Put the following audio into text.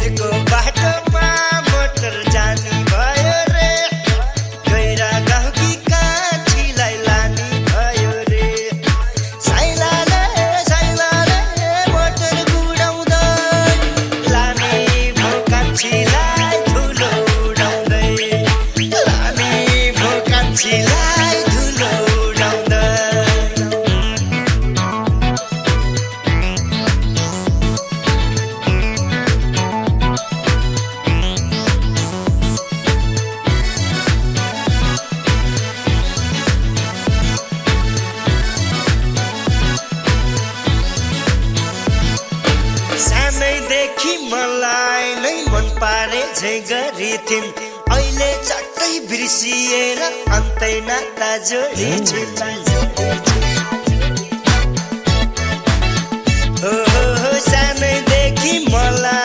भिरको बाटोमा मोटर जानी भयो रे गैरा गाउँकी कान्छीलाई लानी भयो रे साइलाले मोटर गुडाउँदै लाने भो कान्छीलाई धुलो उडाउँदै लाने भो कान्छीलाई धुलो उडाउँदै सानैदेखि मलाई नै मन पारे झै गरिथिन् अहिले चट्टै बिर्सिएर अन्तै नाता जोडिन्छन् सानैदेखि मलाई